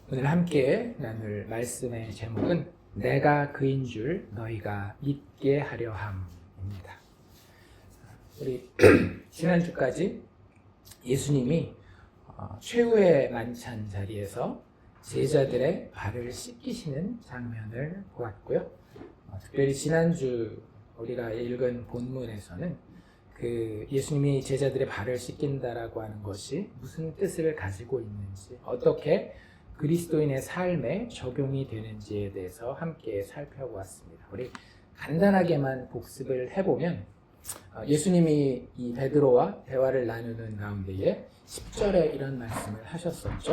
오늘 함께 나눌 말씀의 제목은 내가 그인 줄 너희가 믿게 하려 함입니다. 우리 지난주까지 예수님이 최후의 만찬 자리에서 제자들의 발을 씻기시는 장면을 보았고요. 특별히 지난주 우리가 읽은 본문에서는 그 예수님이 제자들의 발을 씻긴다라고 하는 것이 무슨 뜻을 가지고 있는지, 어떻게 그리스도인의 삶에 적용이 되는지에 대해서 함께 살펴보았습니다. 우리 간단하게만 복습을 해보면 예수님이 이 베드로와 대화를 나누는 가운데에 10절에 이런 말씀을 하셨었죠.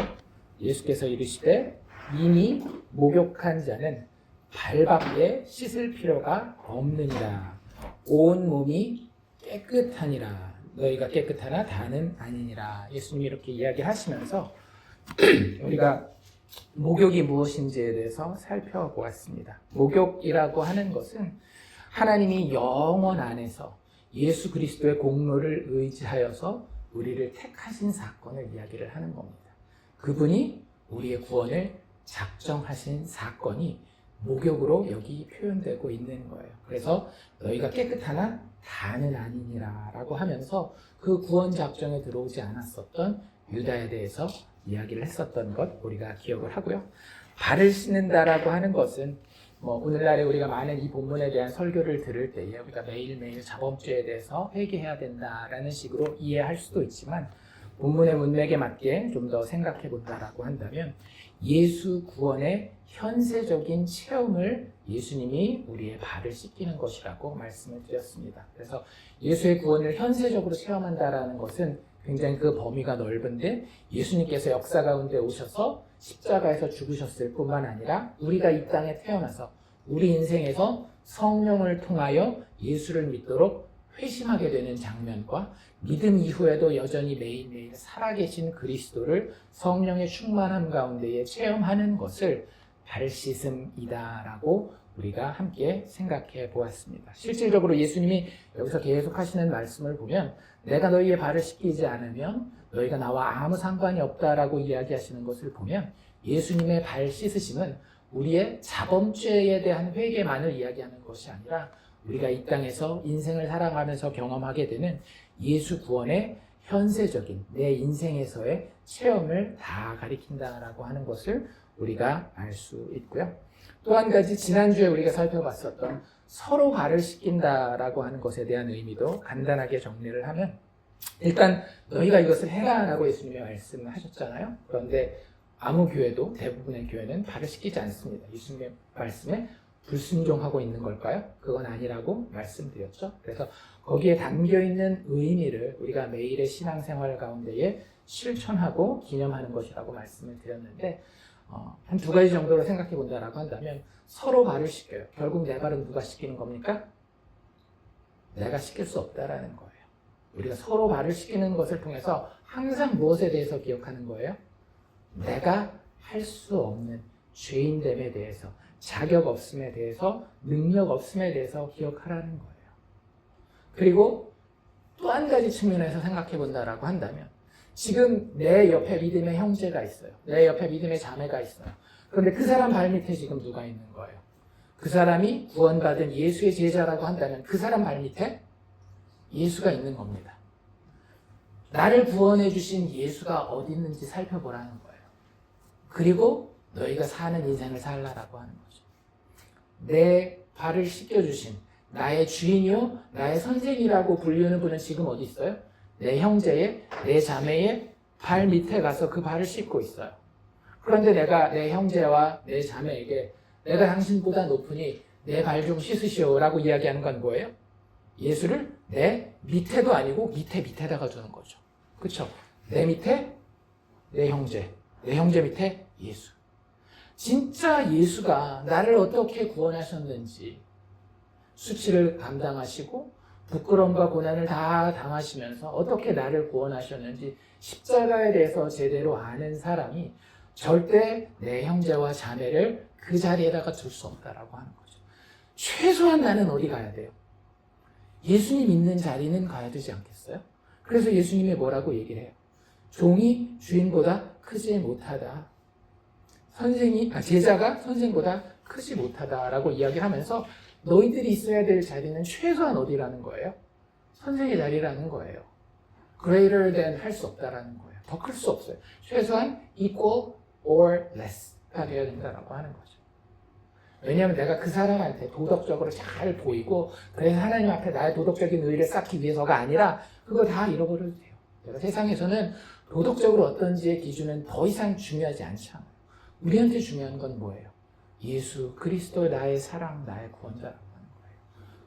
예수께서 이르시되 이미 목욕한 자는 발밖에 씻을 필요가 없느니라. 온 몸이 깨끗하니라. 너희가 깨끗하나 다는 아니니라. 예수님이 이렇게 이야기하시면서 우리가 목욕이 무엇인지에 대해서 살펴보았습니다. 목욕이라고 하는 것은 하나님이 영원 안에서 예수 그리스도의 공로를 의지하여서 우리를 택하신 사건을 이야기를 하는 겁니다. 그분이 우리의 구원을 작정하신 사건이 목욕으로 여기 표현되고 있는 거예요. 그래서 너희가 깨끗하나 다는 아니니라 라고 하면서 그 구원 작정에 들어오지 않았었던 유다에 대해서 이야기를 했었던 것 우리가 기억을 하고요. 발을 씻는다라고 하는 것은 오늘날에 우리가 많은 이 본문에 대한 설교를 들을 때에 우리가 매일매일 자범죄에 대해서 회개해야 된다라는 식으로 이해할 수도 있지만 본문의 문맥에 맞게 좀 더 생각해 본다라고 한다면 예수 구원의 현세적인 체험을 예수님이 우리의 발을 씻기는 것이라고 말씀을 드렸습니다. 그래서 예수의 구원을 현세적으로 체험한다라는 것은 굉장히 그 범위가 넓은데 예수님께서 역사 가운데 오셔서 십자가에서 죽으셨을 뿐만 아니라 우리가 이 땅에 태어나서 우리 인생에서 성령을 통하여 예수를 믿도록 회심하게 되는 장면과 믿음 이후에도 여전히 매일매일 살아계신 그리스도를 성령의 충만함 가운데에 체험하는 것을 발씻음이다라고 우리가 함께 생각해 보았습니다. 실질적으로 예수님이 여기서 계속 하시는 말씀을 보면 내가 너희의 발을 씻기지 않으면 너희가 나와 아무 상관이 없다라고 이야기하시는 것을 보면 예수님의 발 씻으심은 우리의 자범죄에 대한 회개만을 이야기하는 것이 아니라 우리가 이 땅에서 인생을 살아가면서 경험하게 되는 예수 구원의 현세적인 내 인생에서의 체험을 다 가리킨다라고 하는 것을 우리가 알 수 있고요. 또 한 가지 지난주에 우리가 살펴봤었던 서로 발을 씻긴다라고 하는 것에 대한 의미도 간단하게 정리를 하면 일단 너희가 이것을 해라 라고 예수님이 말씀을 하셨잖아요. 그런데 아무 교회도 대부분의 교회는 발을 씻기지 않습니다. 예수님의 말씀에 불순종하고 있는 걸까요? 그건 아니라고 말씀드렸죠. 그래서 거기에 담겨있는 의미를 우리가 매일의 신앙생활 가운데에 실천하고 기념하는 것이라고 말씀을 드렸는데 한 두 가지 정도로 생각해 본다라고 한다면 서로 발을 씻겨요. 결국 내 발은 누가 씻기는 겁니까? 내가 씻길 수 없다라는 거예요. 우리가 서로 발을 씻기는 것을 통해서 항상 무엇에 대해서 기억하는 거예요? 내가 할 수 없는 죄인됨에 대해서, 자격 없음에 대해서, 능력 없음에 대해서 기억하라는 거예요. 그리고 또 한 가지 측면에서 생각해 본다라고 한다면 지금 내 옆에 믿음의 형제가 있어요. 내 옆에 믿음의 자매가 있어요. 그런데 그 사람 발밑에 지금 누가 있는 거예요? 그 사람이 구원받은 예수의 제자라고 한다면 그 사람 발밑에 예수가 있는 겁니다. 나를 구원해 주신 예수가 어디 있는지 살펴보라는 거예요. 그리고 너희가 사는 인생을 살라라고 하는 거죠. 내 발을 씻겨주신 나의 주인이요 나의 선생이라고 불리는 분은 지금 어디 있어요? 내 형제의, 내 자매의 발 밑에 가서 그 발을 씻고 있어요. 그런데 내가 내 형제와 내 자매에게 내가 당신보다 높으니 내 발 좀 씻으시오 라고 이야기하는 건 뭐예요? 예수를 내 밑에도 아니고 밑에다가 두는 거죠. 그렇죠? 내 밑에 내 형제 밑에 예수. 진짜 예수가 나를 어떻게 구원하셨는지 수치를 감당하시고 부끄러움과 고난을 다 당하시면서 어떻게 나를 구원하셨는지 십자가에 대해서 제대로 아는 사람이 절대 내 형제와 자매를 그 자리에다가 둘 수 없다라고 하는 거죠. 최소한 나는 어디 가야 돼요? 예수님 있는 자리는 가야 되지 않겠어요? 그래서 예수님이 뭐라고 얘기를 해요? 종이 주인보다 크지 못하다. 제자가 선생보다 크지 못하다라고 이야기를 하면서 너희들이 있어야 될 자리는 최소한 어디라는 거예요? 선생의 자리라는 거예요. greater than 할 수 없다라는 거예요. 더 클 수 없어요. 최소한 equal or less가 되어야 된다라고 하는 거죠. 왜냐하면 내가 그 사람한테 도덕적으로 잘 보이고 그래서 하나님 앞에 나의 도덕적인 의의를 쌓기 위해서가 아니라 그거 다 잃어버려도 돼요. 내가 세상에서는 도덕적으로 어떤지의 기준은 더 이상 중요하지 않잖아요. 우리한테 중요한 건 뭐예요? 예수 그리스도 나의 사랑, 나의 구원자라고 하는 거예요.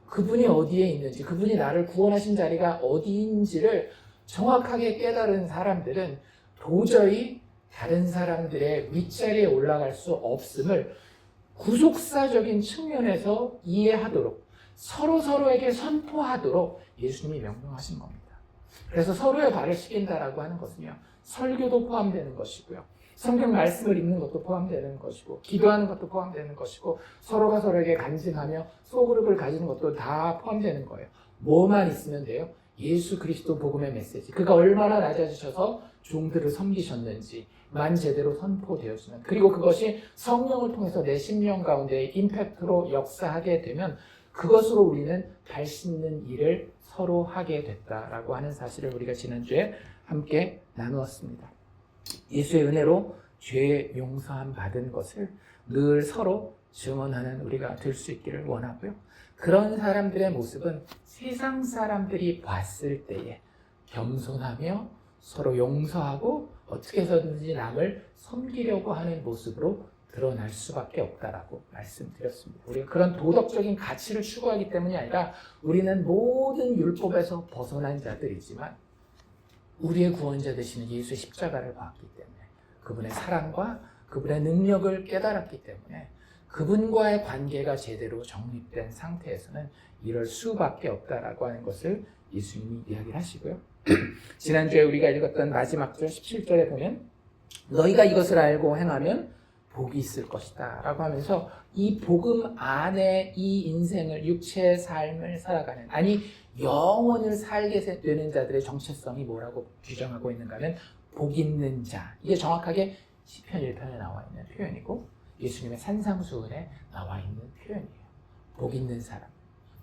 그분이 어디에 있는지, 그분이 나를 구원하신 자리가 어디인지를 정확하게 깨달은 사람들은 도저히 다른 사람들의 윗자리에 올라갈 수 없음을 구속사적인 측면에서 이해하도록 서로에게 선포하도록 예수님이 명령하신 겁니다. 그래서 서로의 발을 씻긴다라고 하는 것은요, 설교도 포함되는 것이고요, 성경 말씀을 읽는 것도 포함되는 것이고, 기도하는 것도 포함되는 것이고, 서로가 서로에게 간증하며 소그룹을 가지는 것도 다 포함되는 거예요. 뭐만 있으면 돼요? 예수 그리스도 복음의 메시지, 그가 얼마나 낮아지셔서 종들을 섬기셨는지 만 제대로 선포되었으면, 그리고 그것이 성령을 통해서 내 심령 가운데 임팩트로 역사하게 되면 그것으로 우리는 발 씻는 일을 서로 하게 됐다라고 하는 사실을 우리가 지난주에 함께 나누었습니다. 예수의 은혜로 죄 용서함 받은 것을 늘 서로 증언하는 우리가 될 수 있기를 원하고요. 그런 사람들의 모습은 세상 사람들이 봤을 때에 겸손하며 서로 용서하고 어떻게 해서든지 남을 섬기려고 하는 모습으로 드러날 수밖에 없다라고 말씀드렸습니다. 우리가 그런 도덕적인 가치를 추구하기 때문이 아니라 우리는 모든 율법에서 벗어난 자들이지만 우리의 구원자 되시는 예수의 십자가를 봤기 때문에, 그분의 사랑과 그분의 능력을 깨달았기 때문에 그분과의 관계가 제대로 정립된 상태에서는 이럴 수밖에 없다라고 하는 것을 예수님이 이야기를 하시고요. 지난주에 우리가 읽었던 마지막 절 17절에 보면 너희가 이것을 알고 행하면 복이 있을 것이다 라고 하면서 이 복음 안에 이 인생을, 육체의 삶을 살아가는, 아니 영혼을 살게 되는 자들의 정체성이 뭐라고 규정하고 있는가 하면 복 있는 자, 이게 정확하게 시편 1편에 나와 있는 표현이고 예수님의 산상수훈에 나와 있는 표현이에요. 복 있는 사람,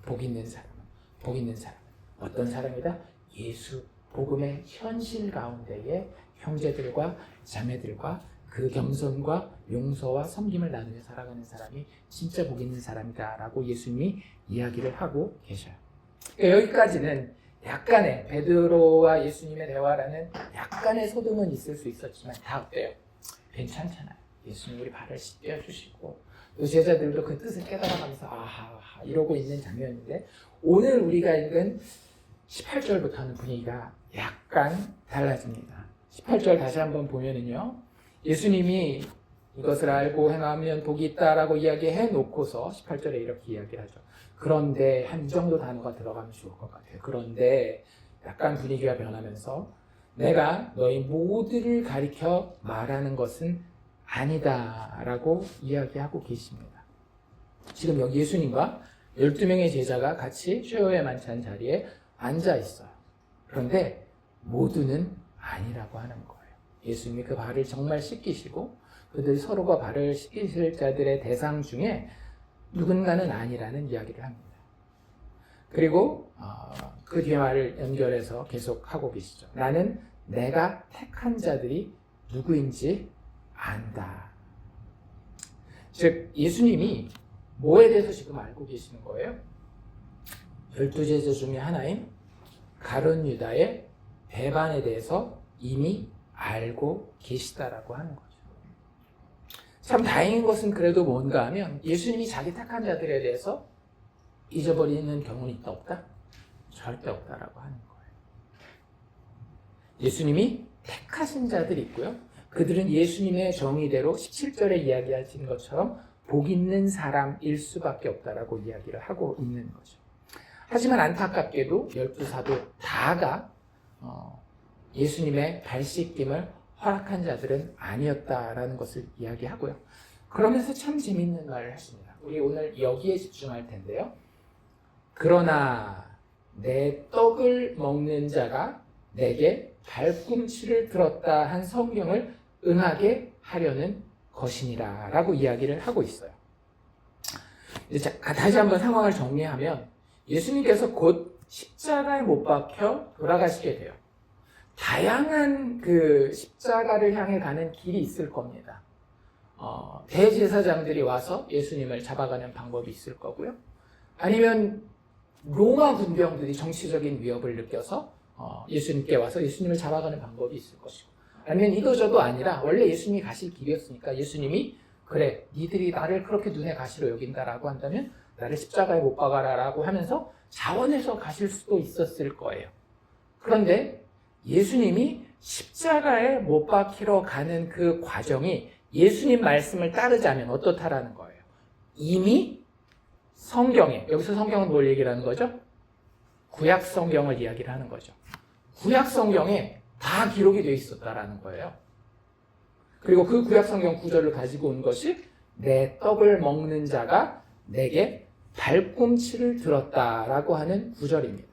복 있는 사람은, 복 있는 사람은 어떤 사람이다? 예수 복음의 현실 가운데의 형제들과 자매들과 그 겸손과 용서와 섬김을 나누며 살아가는 사람이 진짜 복 있는 사람이다 라고 예수님이 이야기를 하고 계셔요. 그러니까 여기까지는 약간의 베드로와 예수님의 대화라는 약간의 소동은 있을 수 있었지만 다 어때요? 괜찮잖아요. 예수님 우리 발을 씻겨주시고 또 제자들도 그 뜻을 깨달아가면서 아하 이러고 있는 장면인데, 오늘 우리가 읽은 18절부터는 분위기가 약간 달라집니다. 18절 다시 한번 보면은요, 예수님이 이것을 알고 행하면 복이 있다라고 이야기해 놓고서 18절에 이렇게 이야기를 하죠. 그런데 한 이 정도 단어가 들어가면 좋을 것 같아요. 그런데 약간 분위기가 변하면서 내가 너희 모두를 가리켜 말하는 것은 아니다라고 이야기하고 계십니다. 지금 여기 예수님과 12명의 제자가 같이 최후의 만찬 자리에 앉아 있어요. 그런데 모두는 아니라고 하는 거예요. 예수님이 그 발을 정말 씻기시고 그들 서로가 발을 씻기실 자들의 대상 중에 누군가는 아니라는 이야기를 합니다. 그리고 그 뒤에 말을 연결해서 계속 하고 계시죠. 나는 내가 택한 자들이 누구인지 안다. 즉 예수님이 뭐에 대해서 지금 알고 계시는 거예요? 12제자 중에 하나인 가룟 유다의 배반에 대해서 이미 알고 계시다라고 하는 거죠. 참 다행인 것은 그래도 뭔가 하면 예수님이 자기 택한 자들에 대해서 잊어버리는 경우는 있다 없다? 절대 없다라고 하는 거예요. 예수님이 택하신 자들이 있고요. 그들은 예수님의 정의대로 17절에 이야기하신 것처럼 복 있는 사람일 수밖에 없다라고 이야기를 하고 있는 거죠. 하지만 안타깝게도 12사도 다가 예수님의 발 씻김을 허락한 자들은 아니었다라는 것을 이야기하고요. 그러면서 참 재밌는 말을 하십니다. 우리 오늘 여기에 집중할 텐데요. 그러나 내 떡을 먹는 자가 내게 발꿈치를 들었다 한 성경을 응하게 하려는 것이니라 라고 이야기를 하고 있어요. 이제 다시 한번 상황을 정리하면 예수님께서 곧 십자가에 못 박혀 돌아가시게 돼요. 다양한 그 십자가를 향해 가는 길이 있을 겁니다. 대제사장들이 와서 예수님을 잡아가는 방법이 있을 거고요. 아니면 로마 군병들이 정치적인 위협을 느껴서 예수님께 와서 예수님을 잡아가는 방법이 있을 것이고, 아니면 이도저도 아니라 원래 예수님이 가실 길이었으니까 예수님이 그래 니들이 나를 그렇게 눈에 가시로 여긴다라고 한다면 나를 십자가에 못 박아라 라고 하면서 자원해서 가실 수도 있었을 거예요. 그런데 예수님이 십자가에 못 박히러 가는 그 과정이 예수님 말씀을 따르자면 어떻다라는 거예요. 이미 성경에, 여기서 성경은 뭘 얘기를 하는 거죠? 구약 성경을 이야기를 하는 거죠. 구약 성경에 다 기록이 되어 있었다라는 거예요. 그리고 그 구약 성경 구절을 가지고 온 것이 내 떡을 먹는 자가 내게 발꿈치를 들었다라고 하는 구절입니다.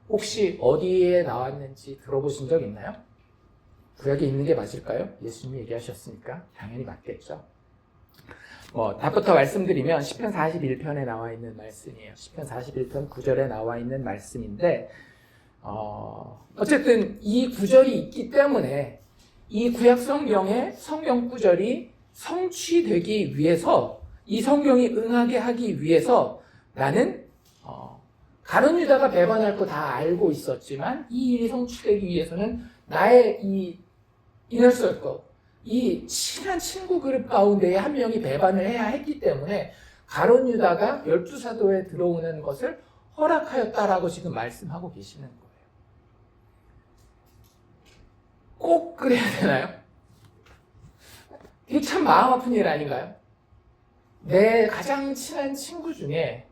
혹시 어디에 나왔는지 들어보신 적 있나요? 구약에 있는 게 맞을까요? 예수님이 얘기하셨으니까 당연히 맞겠죠. 답부터 말씀드리면 시편 41편에 나와 있는 말씀이에요. 시편 41편 9절에 나와 있는 말씀인데 어쨌든 이 구절이 있기 때문에 이 구약 성경의 성경 구절이 성취되기 위해서, 이 성경이 응하게 하기 위해서 나는 가룟 유다가 배반할 거 다 알고 있었지만 이 일이 성취되기 위해서는 나의 이 이너서클, 이 친한 친구 그룹 가운데에 한 명이 배반을 해야 했기 때문에 가룟 유다가 12사도에 들어오는 것을 허락하였다라고 지금 말씀하고 계시는 거예요. 꼭 그래야 되나요? 이게 참 마음 아픈 일 아닌가요? 내 가장 친한 친구 중에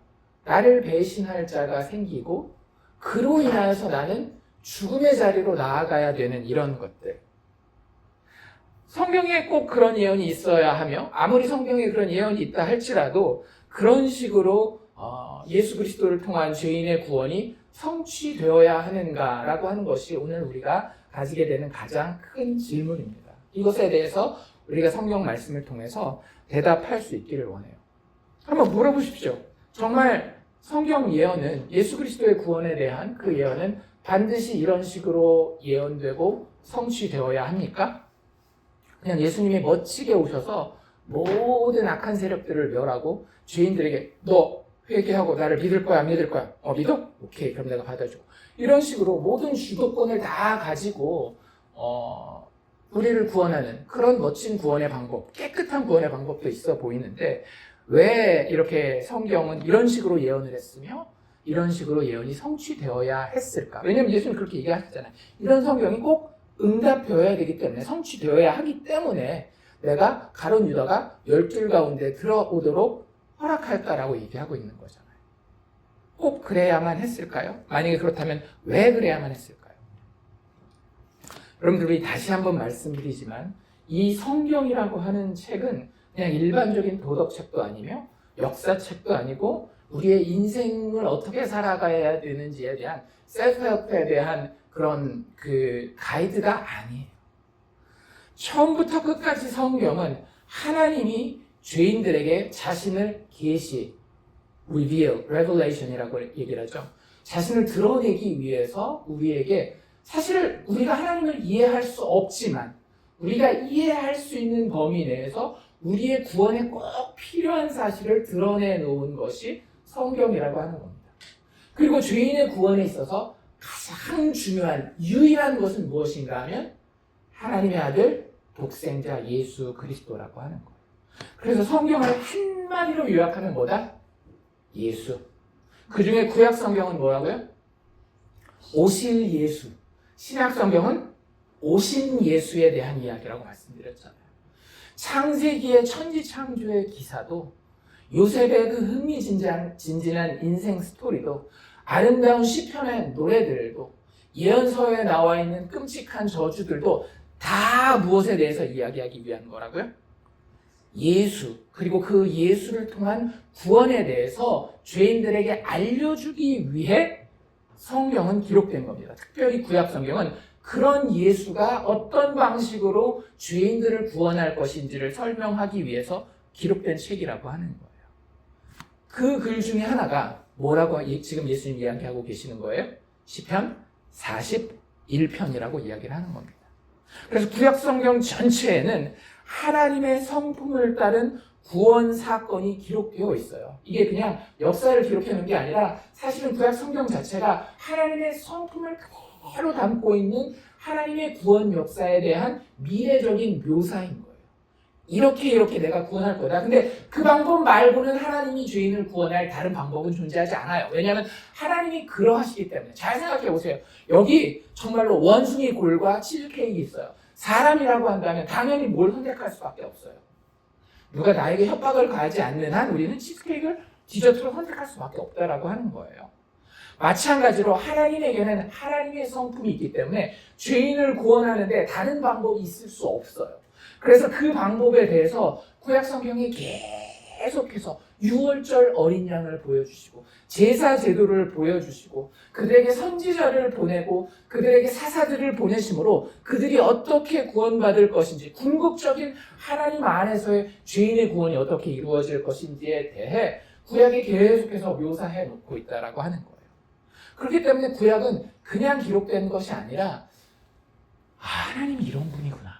나를 배신할 자가 생기고 그로 인하여서 나는 죽음의 자리로 나아가야 되는 이런 것들. 성경에 꼭 그런 예언이 있어야 하며 아무리 성경에 그런 예언이 있다 할지라도 그런 식으로 예수 그리스도를 통한 죄인의 구원이 성취되어야 하는가라고 하는 것이 오늘 우리가 가지게 되는 가장 큰 질문입니다. 이것에 대해서 우리가 성경 말씀을 통해서 대답할 수 있기를 원해요. 한번 물어보십시오. 정말 성경 예언은, 예수 그리스도의 구원에 대한 그 예언은 반드시 이런 식으로 예언되고 성취되어야 합니까? 그냥 예수님이 멋지게 오셔서 모든 악한 세력들을 멸하고 죄인들에게 너 회개하고 나를 믿을 거야 안 믿을 거야? 믿어? 오케이, 그럼 내가 받아줘. 이런 식으로 모든 주도권을 다 가지고 우리를 구원하는 그런 멋진 구원의 방법, 깨끗한 구원의 방법도 있어 보이는데 왜 이렇게 성경은 이런 식으로 예언을 했으며 이런 식으로 예언이 성취되어야 했을까? 왜냐하면 예수님 그렇게 얘기하셨잖아요. 이런 성경이 꼭 응답되어야 되기 때문에, 성취되어야 하기 때문에 내가 가룟 유다가 12줄 가운데 들어오도록 허락할까라고 얘기하고 있는 거잖아요. 꼭 그래야만 했을까요? 만약에 그렇다면 왜 그래야만 했을까요? 여러분들이 다시 한번 말씀드리지만 이 성경이라고 하는 책은 그냥 일반적인 도덕책도 아니며 역사책도 아니고 우리의 인생을 어떻게 살아가야 되는지에 대한 셀프헬프에 대한 그런 그 가이드가 아니에요. 처음부터 끝까지 성경은 하나님이 죄인들에게 자신을 계시, reveal, revelation이라고 얘기를 하죠. 자신을 드러내기 위해서 우리에게, 사실 우리가 하나님을 이해할 수 없지만 우리가 이해할 수 있는 범위 내에서 우리의 구원에 꼭 필요한 사실을 드러내 놓은 것이 성경이라고 하는 겁니다. 그리고 죄인의 구원에 있어서 가장 중요한 유일한 것은 무엇인가 하면 하나님의 아들 독생자 예수 그리스도라고 하는 거예요. 그래서 성경을 한마디로 요약하면 뭐다? 예수. 그 중에 구약 성경은 뭐라고요? 오실 예수. 신약 성경은 오신 예수에 대한 이야기라고 말씀드렸잖아요. 창세기의 천지창조의 기사도, 요셉의 그 흥미진진한 인생 스토리도, 아름다운 시편의 노래들도, 예언서에 나와 있는 끔찍한 저주들도 다 무엇에 대해서 이야기하기 위한 거라고요? 예수, 그리고 그 예수를 통한 구원에 대해서 죄인들에게 알려주기 위해 성경은 기록된 겁니다. 특별히 구약 성경은 그런 예수가 어떤 방식으로 죄인들을 구원할 것인지를 설명하기 위해서 기록된 책이라고 하는 거예요. 그 글 중에 하나가 뭐라고 지금 예수님 이야기하고 계시는 거예요? 시편 41편이라고 이야기를 하는 겁니다. 그래서 구약 성경 전체에는 하나님의 성품을 따른 구원 사건이 기록되어 있어요. 이게 그냥 역사를 기록해 놓은 게 아니라 사실은 구약 성경 자체가 하나님의 성품을 그대로 담고 있는 하나님의 구원 역사에 대한 미래적인 묘사인 거예요. 이렇게 내가 구원할 거다. 근데 그 방법 말고는 하나님이 죄인을 구원할 다른 방법은 존재하지 않아요. 왜냐하면 하나님이 그러하시기 때문에. 잘 생각해 보세요. 여기 정말로 원숭이 골과 치즈케이크 있어요. 사람이라고 한다면 당연히 뭘 선택할 수밖에 없어요. 누가 나에게 협박을 가하지 않는 한 우리는 치즈케이크를 디저트로 선택할 수밖에 없다라고 하는 거예요. 마찬가지로 하나님에게는 하나님의 성품이 있기 때문에 죄인을 구원하는데 다른 방법이 있을 수 없어요. 그래서 그 방법에 대해서 구약 성경이 계속해서 유월절 어린 양을 보여주시고 제사 제도를 보여주시고 그들에게 선지자를 보내고 그들에게 사사들을 보내심으로 그들이 어떻게 구원받을 것인지 궁극적인 하나님 안에서의 죄인의 구원이 어떻게 이루어질 것인지에 대해 구약이 계속해서 묘사해 놓고 있다라고 하는 거예요. 그렇기 때문에 구약은 그냥 기록된 것이 아니라 하나님이 이런 분이구나.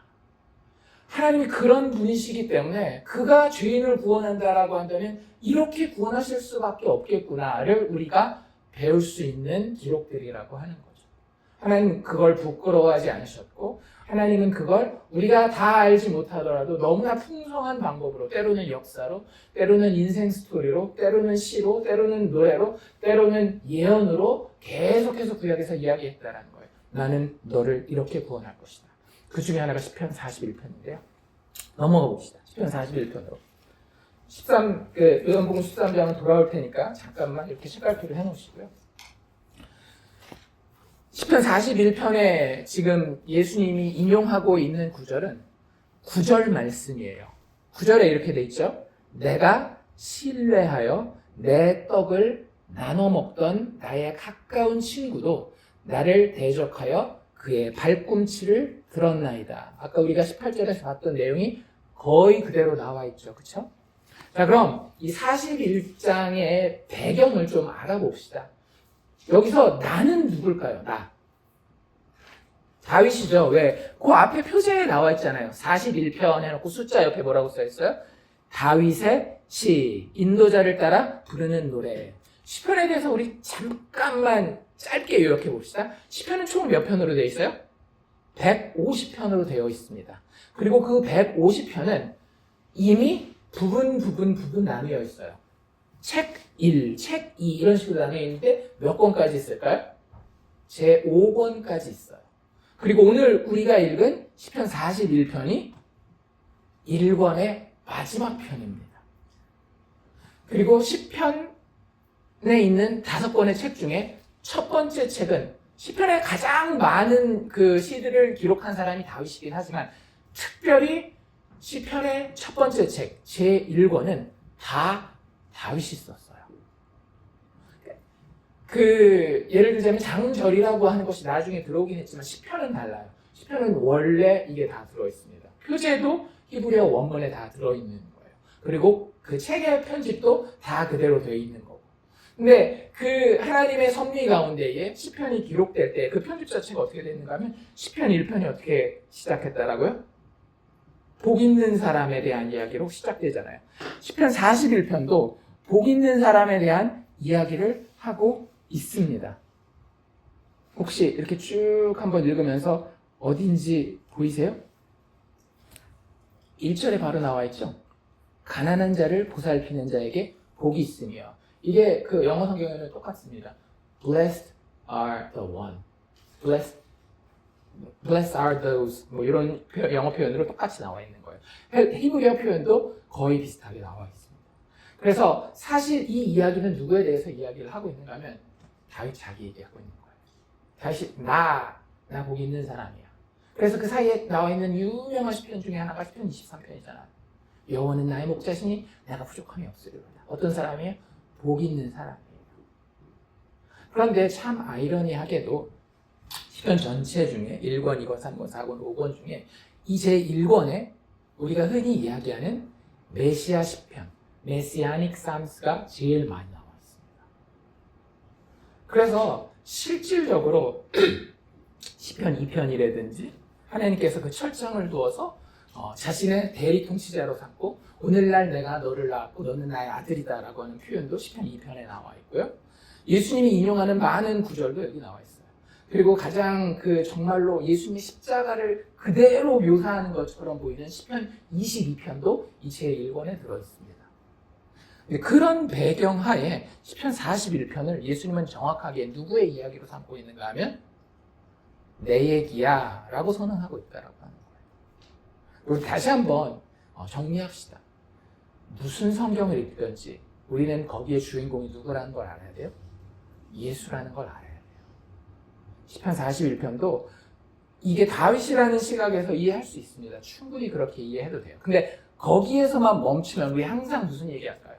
하나님이 그런 분이시기 때문에 그가 죄인을 구원한다라고 한다면 이렇게 구원하실 수밖에 없겠구나를 우리가 배울 수 있는 기록들이라고 하는 거죠. 하나님은 그걸 부끄러워하지 않으셨고 하나님은 그걸 우리가 다 알지 못하더라도 너무나 풍성한 방법으로 때로는 역사로 때로는 인생 스토리로 때로는 시로 때로는 노래로 때로는 예언으로 계속해서 구약에서 이야기했다라는 거예요. 나는 너를 이렇게 구원할 것이다. 그 중에 하나가 시편 41편인데요. 넘어가 봅시다. 시편 41편으로. 요한복음 13장은 돌아올 테니까 잠깐만 이렇게 책갈피를 해놓으시고요. 시편 41편에 지금 예수님이 인용하고 있는 구절은 9절 말씀이에요. 9절에 이렇게 돼 있죠. 내가 신뢰하여 내 떡을 나눠 먹던 나의 가까운 친구도 나를 대적하여 그의 발꿈치를 들었나이다. 아까 우리가 18절에서 봤던 내용이 거의 그대로 나와 있죠. 그렇죠? 자, 그럼 이 41장의 배경을 좀 알아봅시다. 여기서 나는 누굴까요? 나. 다윗이죠. 왜? 그 앞에 표제에 나와 있잖아요. 41편 해놓고 숫자 옆에 뭐라고 써 있어요? 다윗의 시, 인도자를 따라 부르는 노래. 시편에 대해서 우리 잠깐만 짧게 요약해 봅시다. 시편은 총 몇 편으로 되어 있어요? 150편으로 되어 있습니다. 그리고 그 150편은 이미 부분 나뉘어 있어요. 책 1, 책 2 이런 식으로 나뉘어 있는데 몇 권까지 있을까요? 제 5권까지 있어요. 그리고 오늘 우리가 읽은 시편 41편이 1권의 마지막 편입니다. 그리고 시편에 있는 5권의 책 중에 첫 번째 책은 시편에 가장 많은 그 시들을 기록한 사람이 다윗이긴 하지만 특별히 시편의 첫 번째 책 제1권은 다 다윗이 썼어요. 예를 들자면 장절이라고 하는 것이 나중에 들어오긴 했지만 시편은 달라요. 시편은 원래 이게 다 들어있습니다. 표제도 히브리어 원문에 다 들어있는 거예요. 그리고 그 책의 편집도 다 그대로 되어 있는 거고. 근데 그 하나님의 섭리 가운데에 시편이 기록될 때 그 편집 자체가 어떻게 됐는가 하면 시편 1편이 어떻게 시작했다라고요? 복 있는 사람에 대한 이야기로 시작되잖아요. 시편 41편도 복 있는 사람에 대한 이야기를 하고 있습니다. 혹시 이렇게 쭉 한번 읽으면서 어딘지 보이세요? 1절에 바로 나와 있죠? 가난한 자를 보살피는 자에게 복이 있으며 이게 그 영어 성경에는 똑같습니다. Blessed are the one. Blessed are those. 뭐 이런 영어 표현으로 똑같이 나와 있는 거예요. 히브리어 표현도 거의 비슷하게 나와 있습니다. 그래서 사실 이 이야기는 누구에 대해서 이야기를 하고 있는가 하면 다윗 자기 얘기하고 있는 거예요. 다윗이 나 복 있는 사람이야. 그래서 그 사이에 나와 있는 유명한 시편 중에 하나가 시편 23편이잖아. 여호와는 나의 목자시니 내가 부족함이 없으리로다. 어떤 사람이에요? 복 있는 사람이에요. 그런데 참 아이러니하게도 시편 시편 전체 중에 1권, 2권, 3권, 4권, 5권 중에 이 제1권에 우리가 흔히 이야기하는 메시아 시편, 메시아닉 삼스가 제일 많이 나와 있습니다. 그래서 실질적으로 시편 2편이라든지 하나님께서 그 철장을 두어서 자신의 대리 통치자로 삼고 오늘날 내가 너를 낳았고 너는 나의 아들이다 라고 하는 표현도 시편 2편에 나와 있고요. 예수님이 인용하는 많은 구절도 여기 나와 있어요. 그리고 가장 정말로 예수님의 십자가를 그대로 묘사하는 것처럼 보이는 시편 22편도 이 제1권에 들어있습니다. 그런 배경하에 시편 41편을 예수님은 정확하게 누구의 이야기로 삼고 있는가 하면 내 얘기야 라고 선언하고 있다라고 하는 거예요. 그리고 다시 한번 정리합시다. 무슨 성경을 읽든지 우리는 거기에 주인공이 누구라는 걸 알아야 돼요? 예수라는 걸 알아야 돼요. 시편 41편도 이게 다윗이라는 시각에서 이해할 수 있습니다. 충분히 그렇게 이해해도 돼요. 근데 거기에서만 멈추면 우리 항상 무슨 얘기할까요?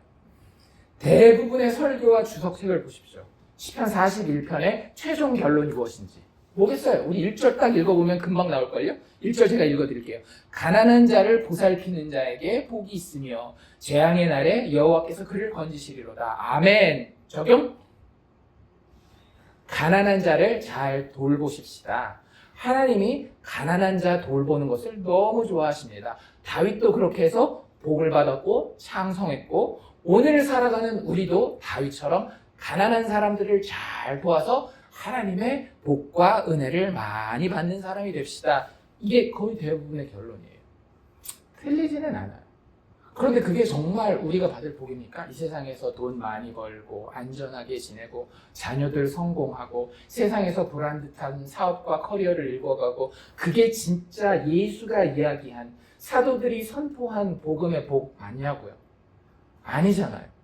대부분의 설교와 주석책을 보십시오. 시편 41편의 최종 결론이 무엇인지 뭐겠어요? 우리 1절 딱 읽어보면 금방 나올걸요? 1절 제가 읽어드릴게요. 가난한 자를 보살피는 자에게 복이 있으며 재앙의 날에 여호와께서 그를 건지시리로다. 아멘. 적용? 가난한 자를 잘 돌보십시다. 하나님이 가난한 자 돌보는 것을 너무 좋아하십니다. 다윗도 그렇게 해서 복을 받았고 창성했고 오늘 살아가는 우리도 다윗처럼 가난한 사람들을 잘 도와서 하나님의 복과 은혜를 많이 받는 사람이 됩시다. 이게 거의 대부분의 결론이에요. 틀리지는 않아요. 그런데 그게 정말 우리가 받을 복입니까? 이 세상에서 돈 많이 벌고 안전하게 지내고 자녀들 성공하고 세상에서 보란듯한 사업과 커리어를 이루어가고 그게 진짜 예수가 이야기한 사도들이 선포한 복음의 복 맞냐고요? 아니잖아요.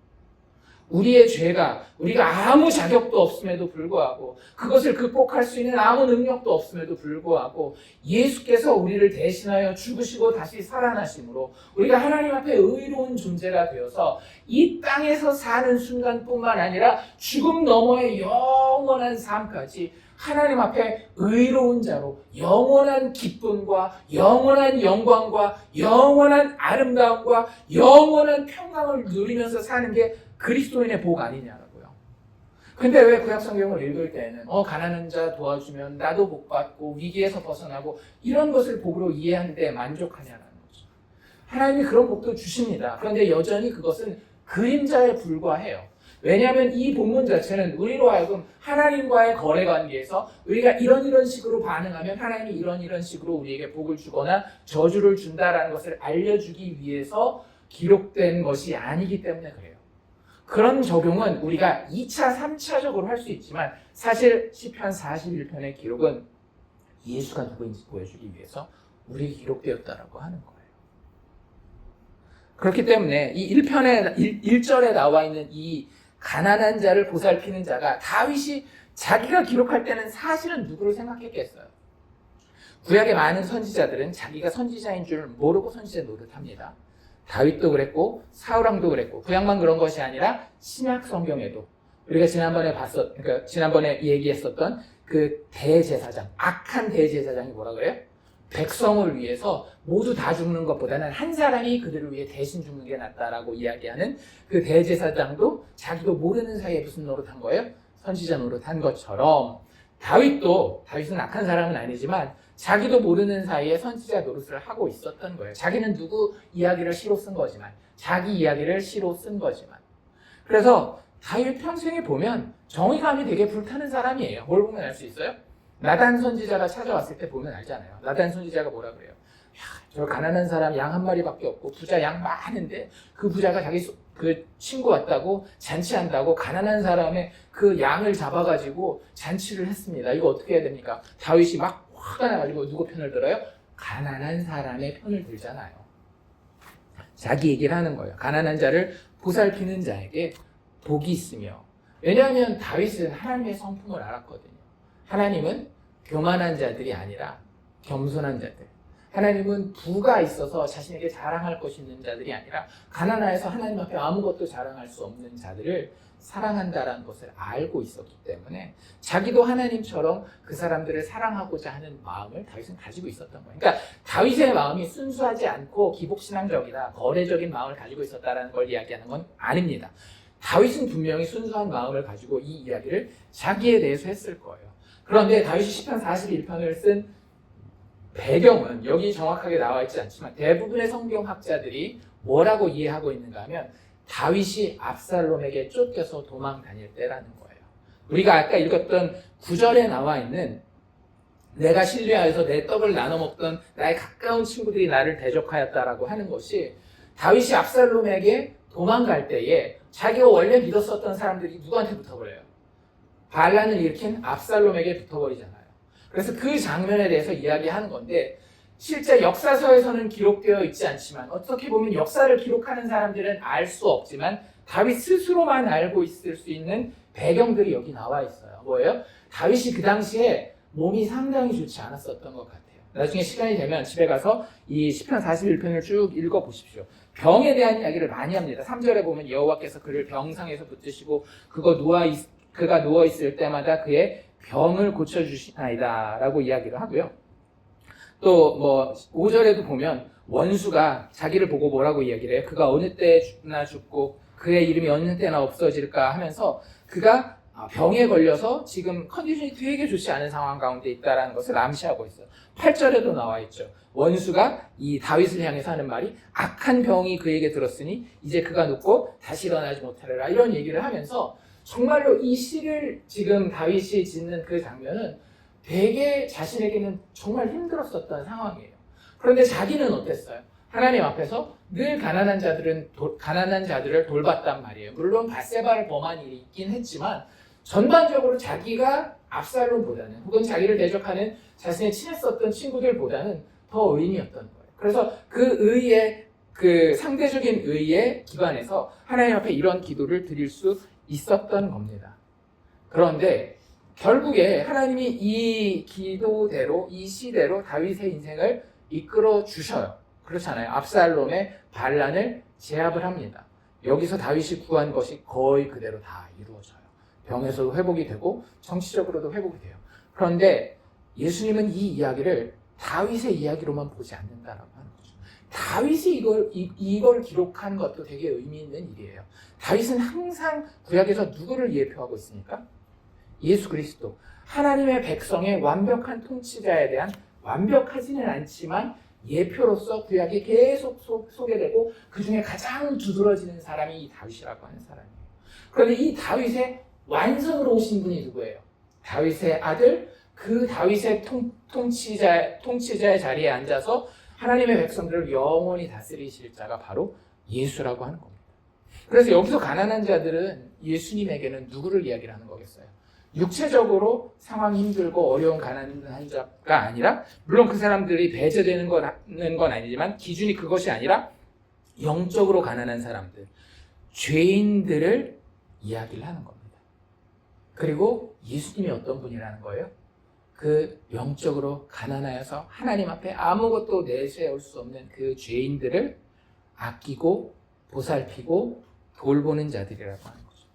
우리의 죄가 우리가 아무 자격도 없음에도 불구하고 그것을 극복할 수 있는 아무 능력도 없음에도 불구하고 예수께서 우리를 대신하여 죽으시고 다시 살아나심으로 우리가 하나님 앞에 의로운 존재가 되어서 이 땅에서 사는 순간뿐만 아니라 죽음 너머의 영원한 삶까지 하나님 앞에 의로운 자로 영원한 기쁨과 영원한 영광과 영원한 아름다움과 영원한 평강을 누리면서 사는 게 그리스도인의 복 아니냐라고요. 근데 왜 구약 성경을 읽을 때는 가난한 자 도와주면 나도 복 받고 위기에서 벗어나고 이런 것을 복으로 이해하는데 만족하냐라는 거죠. 하나님이 그런 복도 주십니다. 그런데 여전히 그것은 그림자에 불과해요. 왜냐하면 이 본문 자체는 우리로 하여금 하나님과의 거래 관계에서 우리가 이런 식으로 반응하면 하나님이 이런 식으로 우리에게 복을 주거나 저주를 준다라는 것을 알려주기 위해서 기록된 것이 아니기 때문에 그래요. 그런 적용은 우리가 2차, 3차적으로 할 수 있지만 사실 시편 41편의 기록은 예수가 누구인지 보여주기 위해서 우리에게 기록되었다라고 하는 거예요. 그렇기 때문에 이 1절에 나와 있는 이 가난한 자를 보살피는 자가 다윗이 자기가 기록할 때는 사실은 누구를 생각했겠어요? 구약의 많은 선지자들은 자기가 선지자인 줄 모르고 선지자 노릇합니다. 다윗도 그랬고 사울왕도 그랬고 구약만 그런 것이 아니라 신약 성경에도 우리가 지난번에 얘기했었던 그 대제사장, 악한 대제사장이 뭐라 그래요? 백성을 위해서 모두 다 죽는 것보다는 한 사람이 그들을 위해 대신 죽는 게 낫다라고 이야기하는 그 대제사장도 자기도 모르는 사이에 무슨 노릇한 거예요? 선지자 노릇한 것처럼 다윗은 악한 사람은 아니지만 자기도 모르는 사이에 선지자 노릇을 하고 있었던 거예요. 자기는 누구 이야기를 시로 쓴 거지만 자기 이야기를 시로 쓴 거지만 그래서 다윗 평생에 보면 정의감이 되게 불타는 사람이에요. 뭘 보면 알 수 있어요? 나단 선지자가 찾아왔을 때 보면 알잖아요. 나단 선지자가 뭐라 그래요? 저 가난한 사람 양 한 마리밖에 없고 부자 양 많은데 그 부자가 자기 그 친구 왔다고 잔치한다고 가난한 사람의 그 양을 잡아가지고 잔치를 했습니다. 이거 어떻게 해야 됩니까? 다윗이 막 화가 나가지고 누구 편을 들어요? 가난한 사람의 편을 들잖아요. 자기 얘기를 하는 거예요. 가난한 자를 보살피는 자에게 복이 있으며 왜냐하면 다윗은 하나님의 성품을 알았거든요. 하나님은 교만한 자들이 아니라 겸손한 자들. 하나님은 부가 있어서 자신에게 자랑할 것이 있는 자들이 아니라 가난하여서 하나님 앞에 아무것도 자랑할 수 없는 자들을 사랑한다라는 것을 알고 있었기 때문에 자기도 하나님처럼 그 사람들을 사랑하고자 하는 마음을 다윗은 가지고 있었던 거예요. 그러니까 다윗의 마음이 순수하지 않고 기복신앙적이다, 거래적인 마음을 가지고 있었다는 걸 이야기하는 건 아닙니다. 다윗은 분명히 순수한 마음을 가지고 이 이야기를 자기에 대해서 했을 거예요. 그런데 다윗이 시편 41편을 쓴 배경은 여기 정확하게 나와 있지 않지만 대부분의 성경학자들이 뭐라고 이해하고 있는가 하면 다윗이 압살롬에게 쫓겨서 도망 다닐 때라는 거예요. 우리가 아까 읽었던 9절에 나와 있는 내가 신뢰하여서 내 떡을 나눠 먹던 나의 가까운 친구들이 나를 대적하였다라고 하는 것이 다윗이 압살롬에게 도망갈 때에 자기가 원래 믿었었던 사람들이 누구한테 붙어버려요? 반란을 일으킨 압살롬에게 붙어버리잖아요. 그래서 그 장면에 대해서 이야기하는 건데 실제 역사서에서는 기록되어 있지 않지만 어떻게 보면 역사를 기록하는 사람들은 알 수 없지만 다윗 스스로만 알고 있을 수 있는 배경들이 여기 나와 있어요. 뭐예요? 다윗이 그 당시에 몸이 상당히 좋지 않았었던 것 같아요. 나중에 시간이 되면 집에 가서 이 시편 41편을 쭉 읽어보십시오. 병에 대한 이야기를 많이 합니다. 3절에 보면 여호와께서 그를 병상에서 붙드시고 그가 누워있을 때마다 그의 병을 고쳐주시나이다 라고 이야기를 하고요. 또 5절에도 보면 원수가 자기를 보고 뭐라고 이야기를 해요? 그가 어느 때나 죽고 그의 이름이 어느 때나 없어질까 하면서 그가 병에 걸려서 지금 컨디션이 되게 좋지 않은 상황 가운데 있다는 것을 암시하고 있어요. 8절에도 나와 있죠. 원수가 이 다윗을 향해서 하는 말이 악한 병이 그에게 들었으니 이제 그가 눕고 다시 일어나지 못하리라 이런 얘기를 하면서 정말로 이 시를 지금 다윗이 짓는 그 장면은 되게 자신에게는 정말 힘들었었던 상황이에요. 그런데 자기는 어땠어요? 하나님 앞에서 늘 가난한 자들을 돌봤단 말이에요. 물론 밧세바를 범한 일이 있긴 했지만 전반적으로 자기가 압살롬보다는 혹은 자기를 대적하는 자신의 친했었던 친구들보다는 더 의인이었던 거예요. 그래서 그 상대적인 의에 기반해서 하나님 앞에 이런 기도를 드릴 수 있었던 겁니다. 그런데 결국에 하나님이 이 기도대로 이 시대로 다윗의 인생을 이끌어 주셔요. 그렇잖아요. 압살롬의 반란을 제압을 합니다. 여기서 다윗이 구한 것이 거의 그대로 다 이루어져요. 병에서도 회복이 되고 정치적으로도 회복이 돼요. 그런데 예수님은 이 이야기를 다윗의 이야기로만 보지 않는다라고 하는 거죠. 다윗이 이걸 기록한 것도 되게 의미 있는 일이에요. 다윗은 항상 구약에서 누구를 예표하고 있습니까? 예수 그리스도. 하나님의 백성의 완벽한 통치자에 대한 완벽하지는 않지만 예표로서 구약에 계속 소개되고 그 중에 가장 두드러지는 사람이 이 다윗이라고 하는 사람이에요. 그런데 이 다윗의 완성으로 오신 분이 누구예요? 다윗의 아들, 그 다윗의 통치자의 자리에 앉아서 하나님의 백성들을 영원히 다스리실 자가 바로 예수라고 하는 겁니다. 그래서 여기서 가난한 자들은 예수님에게는 누구를 이야기를 하는 거겠어요? 육체적으로 상황이 힘들고 어려운 가난한 자가 아니라, 물론 그 사람들이 배제되는 건 아니지만 기준이 그것이 아니라 영적으로 가난한 사람들, 죄인들을 이야기를 하는 겁니다. 그리고 예수님이 어떤 분이라는 거예요? 그 영적으로 가난하여서 하나님 앞에 아무것도 내세울 수 없는 그 죄인들을 아끼고 보살피고 돌보는 자들이라고 하는 거죠.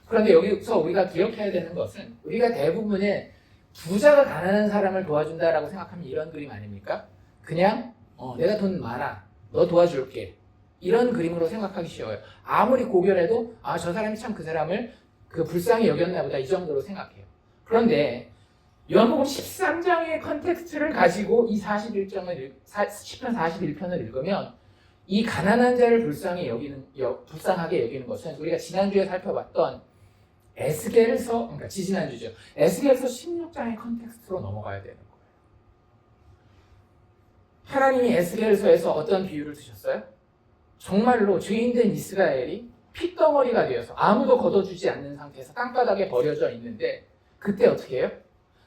그런데 여기서 우리가 기억해야 되는 것은, 우리가 대부분의 부자가 가난한 사람을 도와준다라고 생각하면 이런 그림 아닙니까? 그냥 내가 돈 많아, 너 도와줄게, 이런 그림으로 생각하기 쉬워요. 아무리 고결해도 저 사람이 참 그 사람을 불쌍히 여겼나 보다, 이 정도로 생각해요. 그런데 요한복음 13장의 컨텍스트를 가지고 이 41장을 시편 41편을 읽으면 이 가난한 자를 불쌍하게 여기는 것은 우리가 지난주에 살펴봤던 에스겔서, 그러니까 지지난주죠. 에스겔서 16장의 컨텍스트로 넘어가야 되는 거예요. 하나님이 에스겔서에서 어떤 비유를 쓰셨어요? 정말로 죄인된 이스라엘이 핏덩어리가 되어서 아무도 걷어주지 않는 상태에서 땅바닥에 버려져 있는데, 그때 어떻게 해요?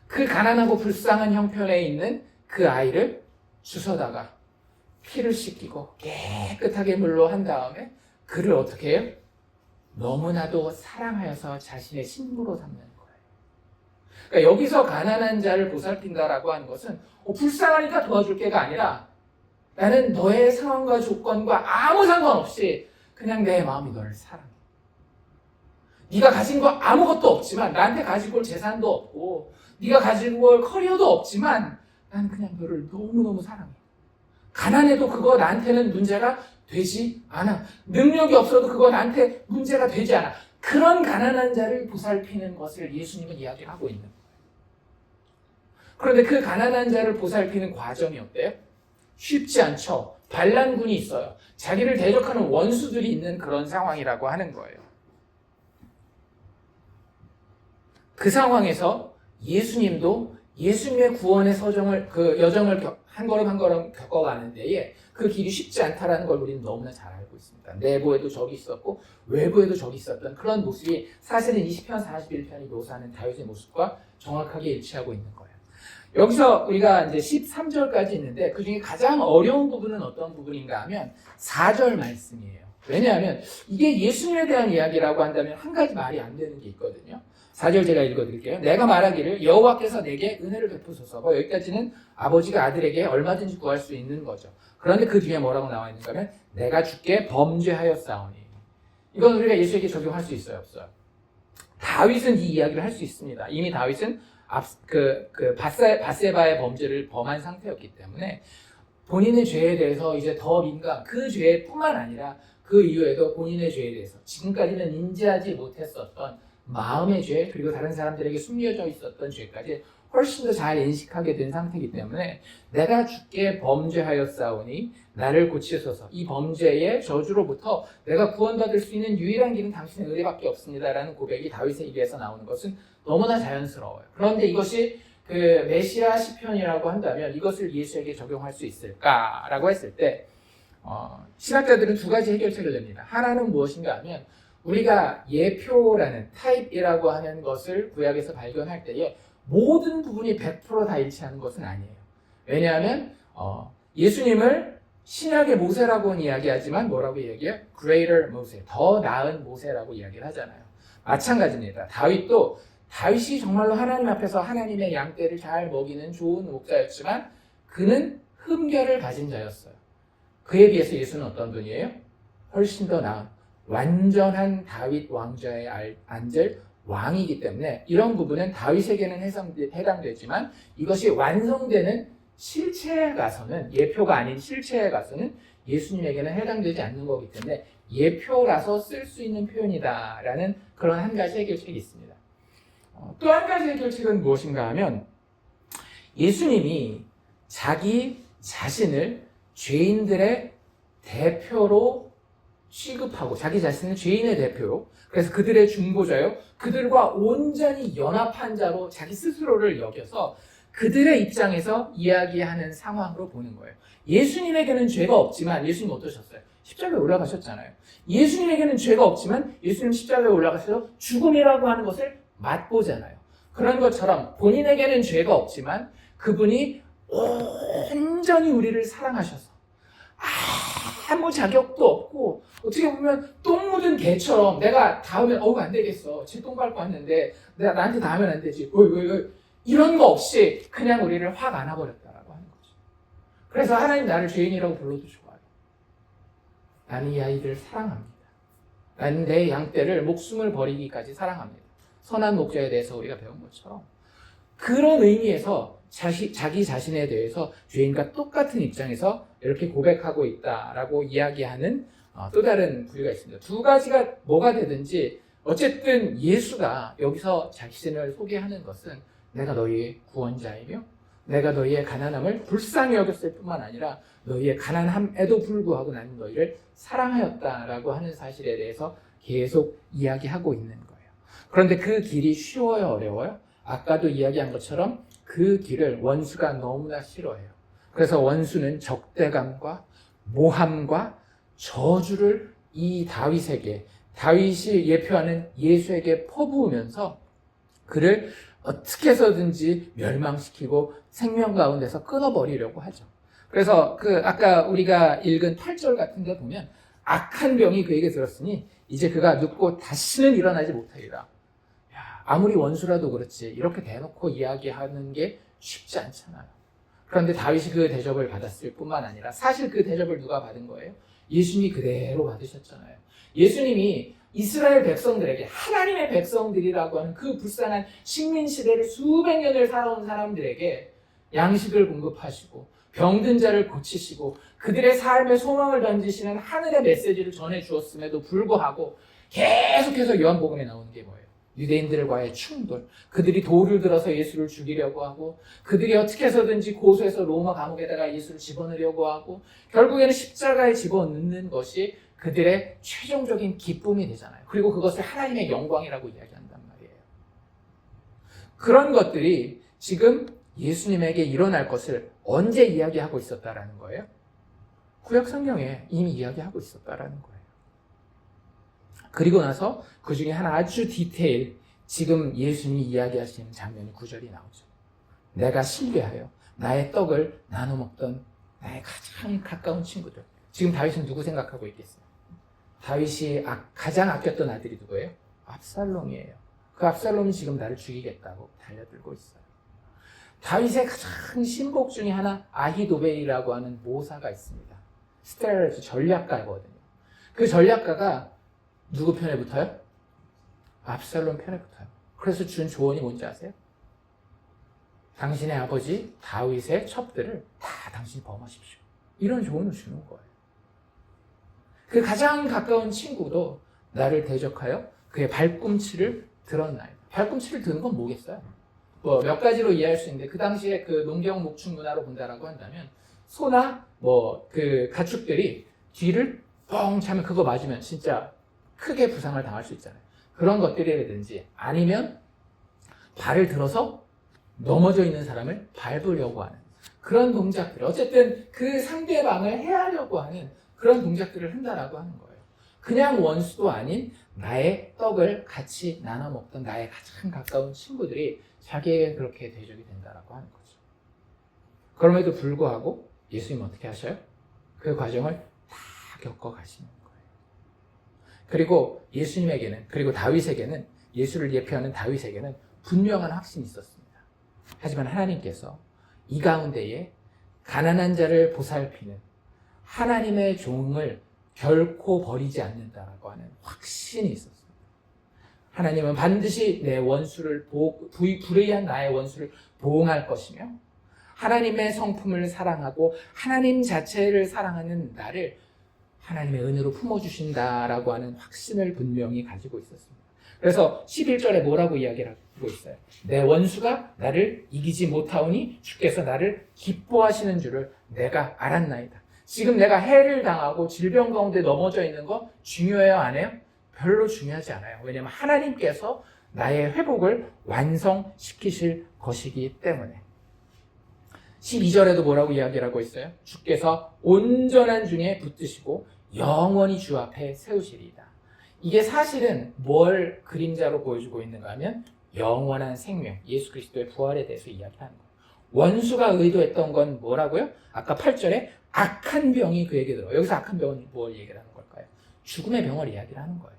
그 가난하고 불쌍한 형편에 있는 그 아이를 주워다가 피를 씻기고 깨끗하게 물로 한 다음에 그를 어떻게 해요? 너무나도 사랑하여서 자신의 신부로 삼는 거예요. 그러니까 여기서 가난한 자를 보살핀다라고 하는 것은 불쌍하니까 도와줄 게가 아니라 나는 너의 상황과 조건과 아무 상관없이 그냥 내 마음이 너를 사랑해. 네가 가진 거 아무것도 없지만, 나한테 가지고 올 재산도 없고 네가 가지고 올 커리어도 없지만 나는 그냥 너를 너무너무 사랑해. 가난해도 그거 나한테는 문제가 되지 않아. 능력이 없어도 그거 나한테 문제가 되지 않아. 그런 가난한 자를 보살피는 것을 예수님은 이야기를 하고 있는 거예요. 그런데 그 가난한 자를 보살피는 과정이 어때요? 쉽지 않죠. 반란군이 있어요. 자기를 대적하는 원수들이 있는 그런 상황이라고 하는 거예요. 그 상황에서 예수님도 예수님의 구원의 여정을 한 걸음 한 걸음 겪어가는 데에 그 길이 쉽지 않다라는 걸 우리는 너무나 잘 알고 있습니다. 내부에도 적이 있었고 외부에도 적이 있었던 그런 모습이 사실은 20편, 41편이 묘사하는 다윗의 모습과 정확하게 일치하고 있는 거예요. 여기서 우리가 이제 13절까지 있는데 그 중에 가장 어려운 부분은 어떤 부분인가 하면 4절 말씀이에요. 왜냐하면 이게 예수님에 대한 이야기라고 한다면 한 가지 말이 안 되는 게 있거든요. 4절 제가 읽어드릴게요. 내가 말하기를 여호와께서 내게 은혜를 베푸소서. 여기까지는 아버지가 아들에게 얼마든지 구할 수 있는 거죠. 그런데 그 뒤에 뭐라고 나와 있는가 하면 내가 주께 범죄하였사오니. 이건 우리가 예수에게 적용할 수 있어요, 없어요? 다윗은 이 이야기를 할 수 있습니다. 이미 다윗은 밧세바의 범죄를 범한 상태였기 때문에 본인의 죄에 대해서 이제 더 민감, 그 죄뿐만 아니라 그 이후에도 본인의 죄에 대해서 지금까지는 인지하지 못했었던 마음의 죄, 그리고 다른 사람들에게 숨겨져 있었던 죄까지 훨씬 더 잘 인식하게 된 상태이기 때문에 내가 주께 범죄하였사오니 나를 고치소서. 이 범죄의 저주로부터 내가 구원받을 수 있는 유일한 길은 당신의 은혜밖에 없습니다라는 고백이 다윗의 입에서 나오는 것은 너무나 자연스러워요. 그런데 이것이 그 메시아 시편이라고 한다면 이것을 예수에게 적용할 수 있을까라고 했을 때 신학자들은 두 가지 해결책을 냅니다. 하나는 무엇인가 하면 우리가 예표라는 타입이라고 하는 것을 구약에서 발견할 때에 모든 부분이 100% 다 일치하는 것은 아니에요. 왜냐하면 예수님을 신약의 모세라고는 이야기하지만 뭐라고 이야기해요? Greater 모세, 더 나은 모세라고 이야기를 하잖아요. 마찬가지입니다. 다윗이 정말로 하나님 앞에서 하나님의 양떼를 잘 먹이는 좋은 목자였지만 그는 흠결을 가진 자였어요. 그에 비해서 예수는 어떤 분이에요? 훨씬 더 나은 완전한 다윗 왕좌에 앉을 왕이기 때문에 이런 부분은 다윗에게는 해당되지만 이것이 완성되는 실체에 가서는, 예표가 아닌 실체에 가서는 예수님에게는 해당되지 않는 거기 때문에 예표라서 쓸 수 있는 표현이다라는 그런 한 가지 해결책이 있습니다. 또 한 가지 해결책은 무엇인가 하면 예수님이 자기 자신을 죄인들의 대표로 취급하고 자기 자신은 죄인의 대표로, 그래서 그들의 중보자요, 그들과 온전히 연합한 자로 자기 스스로를 여겨서 그들의 입장에서 이야기하는 상황으로 보는 거예요. 예수님에게는 죄가 없지만 예수님 어떠셨어요? 십자가에 올라가셨잖아요. 예수님에게는 죄가 없지만 예수님 십자가에 올라가셔서 죽음이라고 하는 것을 맛보잖아요. 그런 것처럼 본인에게는 죄가 없지만 그분이 온전히 우리를 사랑하셔서 아무 자격도 없고 어떻게 보면 똥 묻은 개처럼 내가 닿으면 안 되겠어. 쟤 똥 밟고 왔는데 나한테 닿으면 안 되지. 이런 거 없이 그냥 우리를 확 안아버렸다라고 하는 거죠. 그래서 하나님 나를 죄인이라고 불러도 좋아요. 나는 이 아이들을 사랑합니다. 나는 내 양떼를 목숨을 버리기까지 사랑합니다. 선한 목자에 대해서 우리가 배운 것처럼 그런 의미에서 자기 자신에 대해서 죄인과 똑같은 입장에서 이렇게 고백하고 있다라고 이야기하는 또 다른 부류가 있습니다. 두 가지가 뭐가 되든지 어쨌든 예수가 여기서 자신을 소개하는 것은 내가 너희의 구원자이며 내가 너희의 가난함을 불쌍히 여겼을 뿐만 아니라 너희의 가난함에도 불구하고 나는 너희를 사랑하였다라고 하는 사실에 대해서 계속 이야기하고 있는 거예요. 그런데 그 길이 쉬워요, 어려워요? 아까도 이야기한 것처럼 그 길을 원수가 너무나 싫어해요. 그래서 원수는 적대감과 모함과 저주를 이 다윗이 예표하는 예수에게 퍼부으면서 그를 어떻게 해서든지 멸망시키고 생명 가운데서 끊어버리려고 하죠. 그래서 아까 우리가 읽은 8절 같은 데 보면 악한 병이 그에게 들었으니 이제 그가 눕고 다시는 일어나지 못하리라. 아무리 원수라도 그렇지 이렇게 대놓고 이야기하는 게 쉽지 않잖아요. 그런데 다윗이 그 대접을 받았을 뿐만 아니라 사실 그 대접을 누가 받은 거예요? 예수님이 그대로 받으셨잖아요. 예수님이 이스라엘 백성들에게 하나님의 백성들이라고 하는 그 불쌍한 식민 시대를 수백 년을 살아온 사람들에게 양식을 공급하시고 병든 자를 고치시고 그들의 삶에 소망을 던지시는 하늘의 메시지를 전해 주었음에도 불구하고 계속해서 요한복음에 나오는 게 뭐예요? 유대인들과의 충돌, 그들이 돌을 들어서 예수를 죽이려고 하고 그들이 어떻게 해서든지 고소해서 로마 감옥에다가 예수를 집어넣으려고 하고 결국에는 십자가에 집어넣는 것이 그들의 최종적인 기쁨이 되잖아요. 그리고 그것을 하나님의 영광이라고 이야기한단 말이에요. 그런 것들이 지금 예수님에게 일어날 것을 언제 이야기하고 있었다라는 거예요? 구약 성경에 이미 이야기하고 있었다라는 거예요. 그리고 나서 그 중에 하나 아주 디테일, 지금 예수님이 이야기하시는 장면이 구절이 나오죠. 내가 신뢰하여 나의 떡을 나눠 먹던 나의 가장 가까운 친구들. 지금 다윗은 누구 생각하고 있겠어요? 다윗이 가장 아꼈던 아들이 누구예요? 압살롬이에요. 그 압살롬이 지금 나를 죽이겠다고 달려들고 있어요. 다윗의 가장 신복 중에 하나 아히도벨이라고 하는 모사가 있습니다. 스트레스 전략가거든요. 그 전략가가 누구 편에 붙어요? 압살롬 편에 붙어요. 그래서 준 조언이 뭔지 아세요? 당신의 아버지 다윗의 첩들을 다 당신이 범하십시오. 이런 조언을 주는 거예요. 그 가장 가까운 친구도 나를 대적하여 그의 발꿈치를 들었나이다. 발꿈치를 드는 건 뭐겠어요? 몇 가지로 이해할 수 있는데 그 당시에 그 농경 목축 문화로 본다라고 한다면 소나 그 가축들이 뒤를 뻥 차면 그거 맞으면 진짜 크게 부상을 당할 수 있잖아요. 그런 것들이라든지 아니면 발을 들어서 넘어져 있는 사람을 밟으려고 하는 그런 동작들, 어쨌든 그 상대방을 해하려고 하는 그런 동작들을 한다라고 하는 거예요. 그냥 원수도 아닌 나의 떡을 같이 나눠 먹던 나의 가장 가까운 친구들이 자기에게 그렇게 대적이 된다라고 하는 거죠. 그럼에도 불구하고 예수님은 어떻게 하셔요? 그 과정을 다 겪어 가시는 거예요. 그리고 예수님에게는, 그리고 다윗에게는, 예수를 예표하는 다윗에게는 분명한 확신이 있었습니다. 하지만 하나님께서 이 가운데에 가난한 자를 보살피는 하나님의 종을 결코 버리지 않는다라고 하는 확신이 있었습니다. 하나님은 반드시 내 원수를 불의한 나의 원수를 보응할 것이며 하나님의 성품을 사랑하고 하나님 자체를 사랑하는 나를 하나님의 은혜로 품어주신다라고 하는 확신을 분명히 가지고 있었습니다. 그래서 11절에 뭐라고 이야기를 하고 있어요? 내 원수가 나를 이기지 못하오니 주께서 나를 기뻐하시는 줄을 내가 알았나이다. 지금 내가 해를 당하고 질병 가운데 넘어져 있는 거 중요해요, 안 해요? 별로 중요하지 않아요. 왜냐하면 하나님께서 나의 회복을 완성시키실 것이기 때문에. 12절에도 뭐라고 이야기를 하고 있어요? 주께서 온전한 중에 붙드시고 영원히 주 앞에 세우시리이다. 이게 사실은 뭘 그림자로 보여주고 있는가 하면 영원한 생명, 예수 그리스도의 부활에 대해서 이야기하는 거예요. 원수가 의도했던 건 뭐라고요? 아까 8절에 악한 병이 그에게 들어. 여기서 악한 병은 뭘 얘기를 하는 걸까요? 죽음의 병을 이야기를 하는 거예요.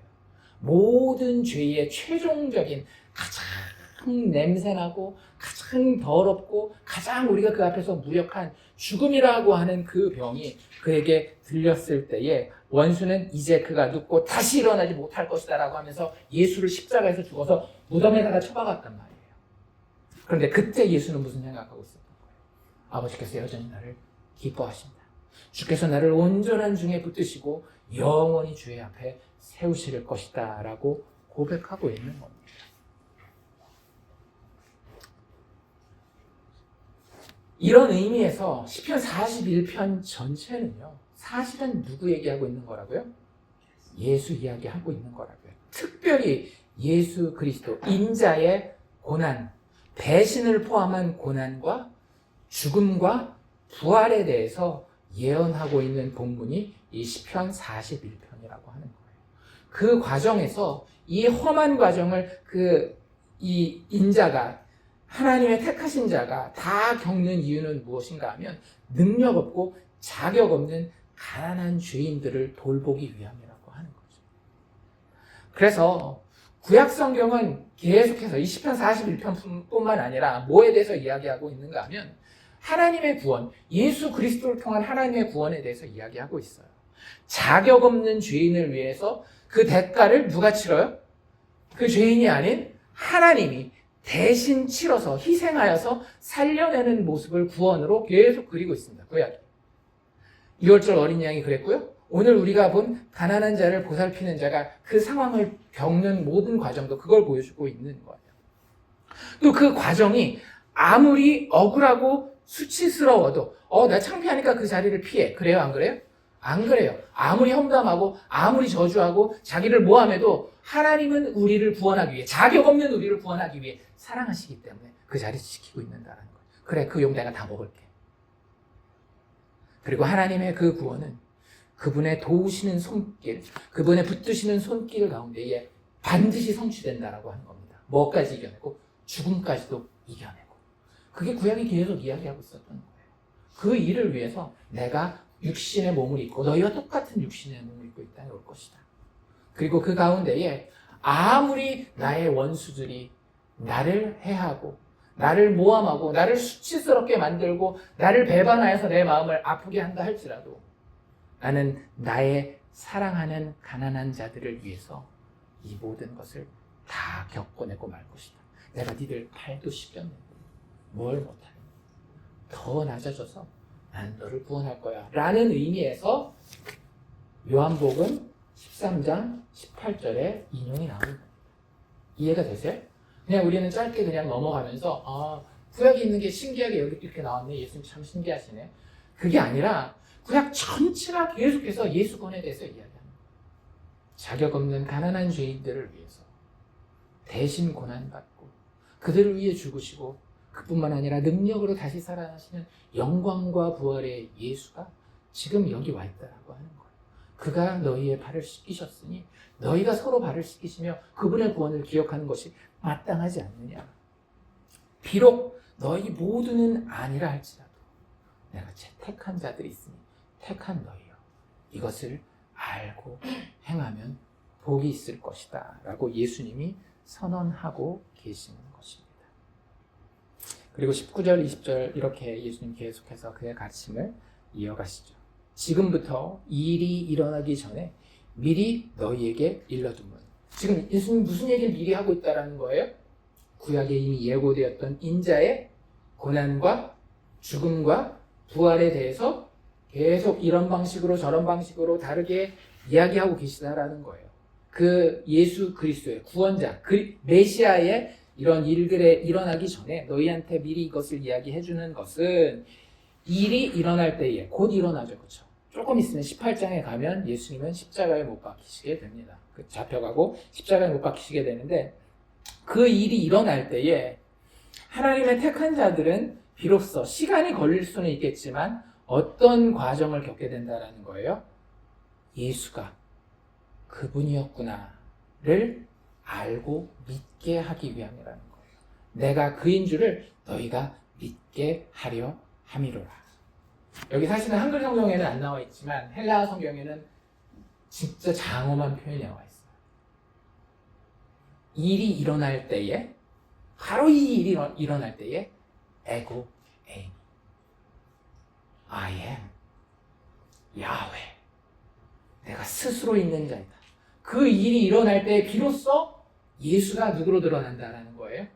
모든 죄의 최종적인 가장 냄새나고 가장 더럽고 가장 우리가 그 앞에서 무력한 죽음이라고 하는 그 병이 그에게 들렸을 때에 원수는 이제 그가 눕고 다시 일어나지 못할 것이다 라고 하면서 예수를 십자가에서 죽어서 무덤에다가 처박았단 말이에요. 그런데 그때 예수는 무슨 생각하고 있었던 거예요? 아버지께서 여전히 나를 기뻐하신다. 주께서 나를 온전한 중에 붙드시고 영원히 주의 앞에 세우실 것이다 라고 고백하고 있는 겁니다. 이런 의미에서 시편 41편 전체는요, 사실은 누구 얘기하고 있는 거라고요? 예수 이야기하고 있는 거라고요. 특별히 예수 그리스도 인자의 고난, 배신을 포함한 고난과 죽음과 부활에 대해서 예언하고 있는 본문이 이 시편 41편이라고 하는 거예요. 그 과정에서 이 험한 과정을 이 인자가, 하나님의 택하신 자가 다 겪는 이유는 무엇인가 하면 능력 없고 자격 없는 가난한 죄인들을 돌보기 위함이라고 하는 거죠. 그래서 구약 성경은 계속해서 이 시편 41편뿐만 아니라 뭐에 대해서 이야기하고 있는가 하면 하나님의 구원, 예수 그리스도를 통한 하나님의 구원에 대해서 이야기하고 있어요. 자격 없는 죄인을 위해서 그 대가를 누가 치러요? 그 죄인이 아닌 하나님이 대신 치러서 희생하여서 살려내는 모습을 구원으로 계속 그리고 있습니다. 구약이. 6월절 어린 양이 그랬고요. 오늘 우리가 본 가난한 자를 보살피는 자가 그 상황을 겪는 모든 과정도 그걸 보여주고 있는 거예요. 또 그 과정이 아무리 억울하고 수치스러워도 나 창피하니까 그 자리를 피해. 그래요? 안 그래요? 안 그래요. 아무리 험담하고 아무리 저주하고 자기를 모함해도 하나님은 우리를 구원하기 위해, 자격 없는 우리를 구원하기 위해 사랑하시기 때문에 그 자리를 지키고 있는다는 거예요. 그래, 그 용 내가 다 먹을게. 그리고 하나님의 그 구원은 그분의 도우시는 손길, 그분의 붙드시는 손길 가운데에 반드시 성취된다라고 하는 겁니다. 뭐까지 이겨내고 죽음까지도 이겨내고. 그게 구약이 계속 이야기하고 있었던 거예요. 그 일을 위해서 내가 육신의 몸을 입고 너희와 똑같은 육신의 몸을 입고 이 땅에 올 것이다. 그리고 그 가운데에 아무리 나의 원수들이 나를 해하고 나를 모함하고 나를 수치스럽게 만들고 나를 배반하여서 내 마음을 아프게 한다 할지라도 나는 나의 사랑하는 가난한 자들을 위해서 이 모든 것을 다 겪어내고 말 것이다. 내가 니들 팔도 씻겼는데 뭘 못하니? 더 낮아져서 난 너를 구원할 거야 라는 의미에서 요한복음 13장 18절에 인용이 나옵니다. 이해가 되세요? 그냥 우리는 짧게 그냥 넘어가면서 구약이 있는 게 신기하게 여기 이렇게 나왔네. 예수님 참 신기하시네. 그게 아니라 구약 전체가 계속해서 예수 구원에 대해서 이야기합니다. 자격 없는 가난한 죄인들을 위해서 대신 고난받고 그들을 위해 죽으시고 그뿐만 아니라 능력으로 다시 살아나시는 영광과 부활의 예수가 지금 여기 와 있다라고 하는 거예요. 그가 너희의 발을 씻기셨으니 너희가 서로 발을 씻기시며 그분의 구원을 기억하는 것이 마땅하지 않느냐. 비록 너희 모두는 아니라 할지라도 내가 택한 자들이 있으니 택한 너희여 이것을 알고 행하면 복이 있을 것이다 라고 예수님이 선언하고 계시는 것입니다. 그리고 19절, 20절 이렇게 예수님 계속해서 그의 가르침을 이어가시죠. 지금부터 이 일이 일어나기 전에 미리 너희에게 일러두면. 지금 예수님 무슨 얘기를 미리 하고 있다는 거예요? 구약에 이미 예고되었던 인자의 고난과 죽음과 부활에 대해서 계속 이런 방식으로 저런 방식으로 다르게 이야기하고 계시다라는 거예요. 그 예수 그리스도의 구원자, 메시아의 이런 일들에 일어나기 전에 너희한테 미리 이것을 이야기해 주는 것은 일이 일어날 때에 곧 일어나죠. 그렇죠? 조금 있으면 18장에 가면 예수님은 십자가에 못 박히시게 됩니다. 잡혀가고 십자가에 못 박히시게 되는데 그 일이 일어날 때에 하나님의 택한 자들은 비로소 시간이 걸릴 수는 있겠지만 어떤 과정을 겪게 된다는 거예요? 예수가 그분이었구나를 알고 믿게 하기 위함이라는 거예요. 내가 그인 줄을 너희가 믿게 하려 함이로라. 여기 사실은 한글 성경에는 안 나와 있지만 헬라어 성경에는 진짜 장엄한 표현이 나와 있어요. 일이 일어날 때에 바로 이 일이 일어날 때에 에고 에이미 I am 야훼 내가 스스로 있는 자이다. 그 일이 일어날 때 비로소 예수가 누구로 드러난다라는 거예요?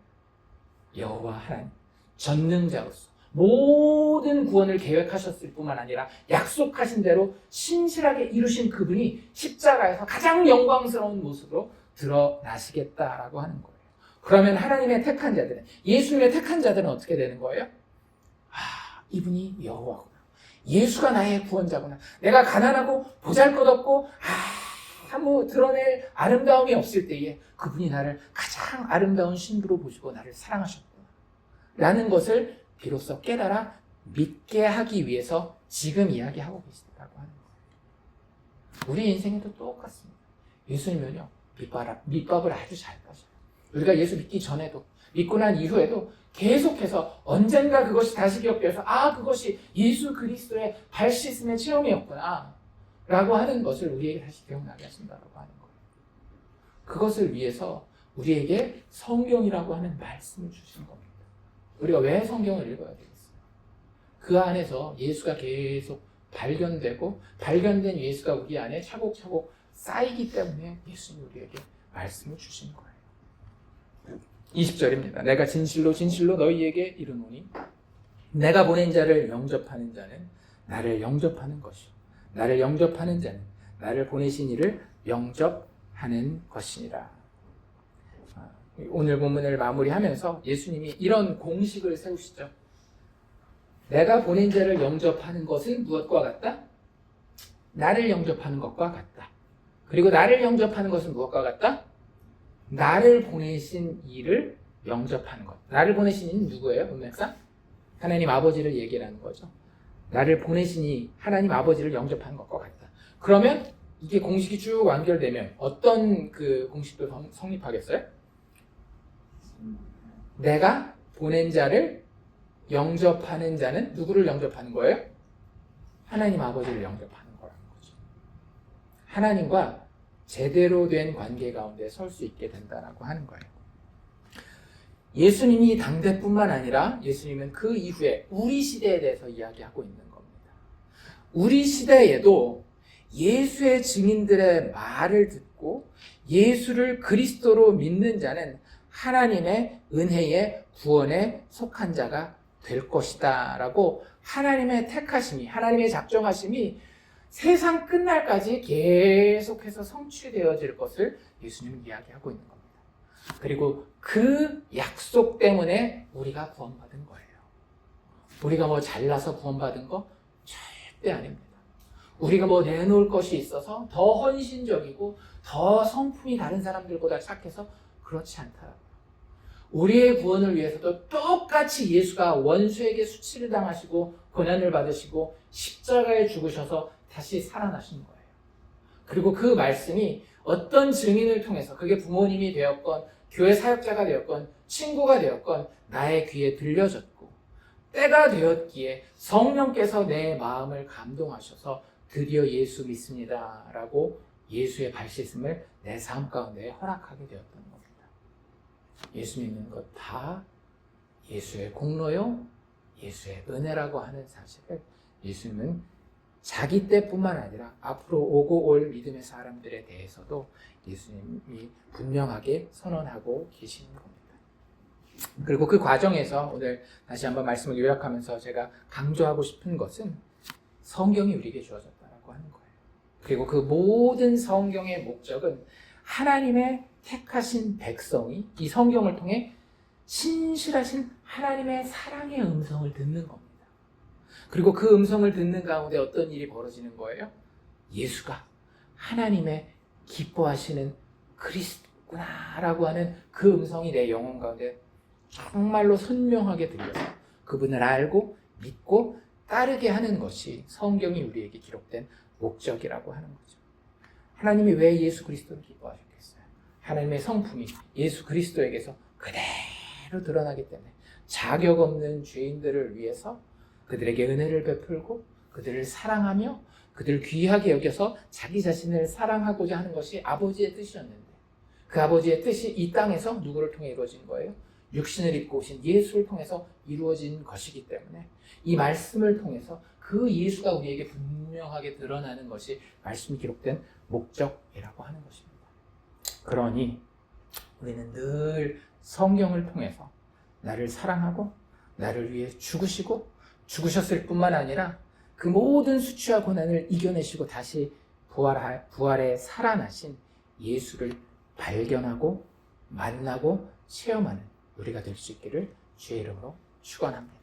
여호와 하나님 전능자로서 모든 구원을 계획하셨을 뿐만 아니라 약속하신 대로 신실하게 이루신 그분이 십자가에서 가장 영광스러운 모습으로 드러나시겠다라고 하는 거예요. 그러면 하나님의 택한 자들은, 예수님의 택한 자들은 어떻게 되는 거예요? 이분이 여호와구나. 예수가 나의 구원자구나. 내가 가난하고 보잘것없고 아무 드러낼 아름다움이 없을 때에 그분이 나를 가장 아름다운 신부로 보시고 나를 사랑하셨구나 라는 것을 비로소 깨달아 믿게 하기 위해서 지금 이야기하고 계시다고 하는 거예요. 우리 인생에도 똑같습니다. 예수님은요 밑밥을 아주 잘 까셔요. 우리가 예수 믿기 전에도 믿고 난 이후에도 계속해서 언젠가 그것이 다시 기억되어서 그것이 예수 그리스도의 발 씻음의 체험이었구나 라고 하는 것을 우리에게 다시 기억나게 하신다고 하는 거예요. 그것을 위해서 우리에게 성경이라고 하는 말씀을 주신 겁니다. 우리가 왜 성경을 읽어야 되겠어요? 그 안에서 예수가 계속 발견되고 발견된 예수가 우리 안에 차곡차곡 쌓이기 때문에 예수님이 우리에게 말씀을 주신 거예요. 20절입니다. 내가 진실로 진실로 너희에게 이르노니 내가 보낸 자를 영접하는 자는 나를 영접하는 것이요 나를 영접하는 자는 나를 보내신 이를 영접하는 것이니라. 오늘 본문을 마무리하면서 예수님이 이런 공식을 세우시죠. 내가 보낸 자를 영접하는 것은 무엇과 같다? 나를 영접하는 것과 같다. 그리고 나를 영접하는 것은 무엇과 같다? 나를 보내신 이를 영접하는 것. 나를 보내신 이는 누구예요? 문맥상? 하나님 아버지를 얘기하는 거죠. 나를 보내신 이 하나님 아버지를 영접하는 것과 같다. 그러면 이게 공식이 쭉 완결되면 어떤 그 공식도 성립하겠어요? 내가 보낸 자를 영접하는 자는 누구를 영접하는 거예요? 하나님 아버지를 영접하는 거라는 거죠. 하나님과 제대로 된 관계 가운데 설 수 있게 된다라고 하는 거예요. 예수님이 당대뿐만 아니라 예수님은 그 이후에 우리 시대에 대해서 이야기하고 있는 겁니다. 우리 시대에도 예수의 증인들의 말을 듣고 예수를 그리스도로 믿는 자는 하나님의 은혜의 구원에 속한 자가 될 것이다 라고 하나님의 택하심이, 하나님의 작정하심이 세상 끝날까지 계속해서 성취되어질 것을 예수님은 이야기하고 있는 겁니다. 그리고 그 약속 때문에 우리가 구원받은 거예요. 우리가 뭐 잘나서 구원받은 거 절대 아닙니다. 우리가 뭐 내놓을 것이 있어서 더 헌신적이고 더 성품이 다른 사람들보다 착해서 그렇지 않다라고요. 우리의 구원을 위해서도 똑같이 예수가 원수에게 수치를 당하시고 고난을 받으시고 십자가에 죽으셔서 다시 살아나신 거예요. 그리고 그 말씀이 어떤 증인을 통해서 그게 부모님이 되었건 교회 사역자가 되었건 친구가 되었건 나의 귀에 들려졌고 때가 되었기에 성령께서 내 마음을 감동하셔서 드디어 예수 믿습니다 라고 예수의 발씻음을 내 삶 가운데 허락하게 되었던 겁니다. 예수 믿는 것 다 예수의 공로요 예수의 은혜라고 하는 사실을 예수님은 자기 때뿐만 아니라 앞으로 오고 올 믿음의 사람들에 대해서도 예수님이 분명하게 선언하고 계시는 겁니다. 그리고 그 과정에서 오늘 다시 한번 말씀을 요약하면서 제가 강조하고 싶은 것은 성경이 우리에게 주어졌다고 하는 거예요. 그리고 그 모든 성경의 목적은 하나님의 택하신 백성이 이 성경을 통해 신실하신 하나님의 사랑의 음성을 듣는 겁니다. 그리고 그 음성을 듣는 가운데 어떤 일이 벌어지는 거예요? 예수가 하나님의 기뻐하시는 그리스도구나라고 하는 그 음성이 내 영혼 가운데 정말로 선명하게 들려서 그분을 알고 믿고 따르게 하는 것이 성경이 우리에게 기록된 목적이라고 하는 거죠. 하나님이 왜 예수 그리스도를 기뻐하셨겠어요? 하나님의 성품이 예수 그리스도에게서 그대로 드러나기 때문에 자격 없는 죄인들을 위해서 그들에게 은혜를 베풀고 그들을 사랑하며 그들을 귀하게 여겨서 자기 자신을 사랑하고자 하는 것이 아버지의 뜻이었는데 그 아버지의 뜻이 이 땅에서 누구를 통해 이루어진 거예요? 육신을 입고 오신 예수를 통해서 이루어진 것이기 때문에 이 말씀을 통해서 그 예수가 우리에게 분명하게 드러나는 것이 말씀이 기록된 목적이라고 하는 것입니다. 그러니 우리는 늘 성경을 통해서 나를 사랑하고 나를 위해 죽으셨을 뿐만 아니라 그 모든 수치와 고난을 이겨내시고 다시 부활에 살아나신 예수를 발견하고 만나고 체험하는 우리가 될 수 있기를 주의 이름으로 축원합니다.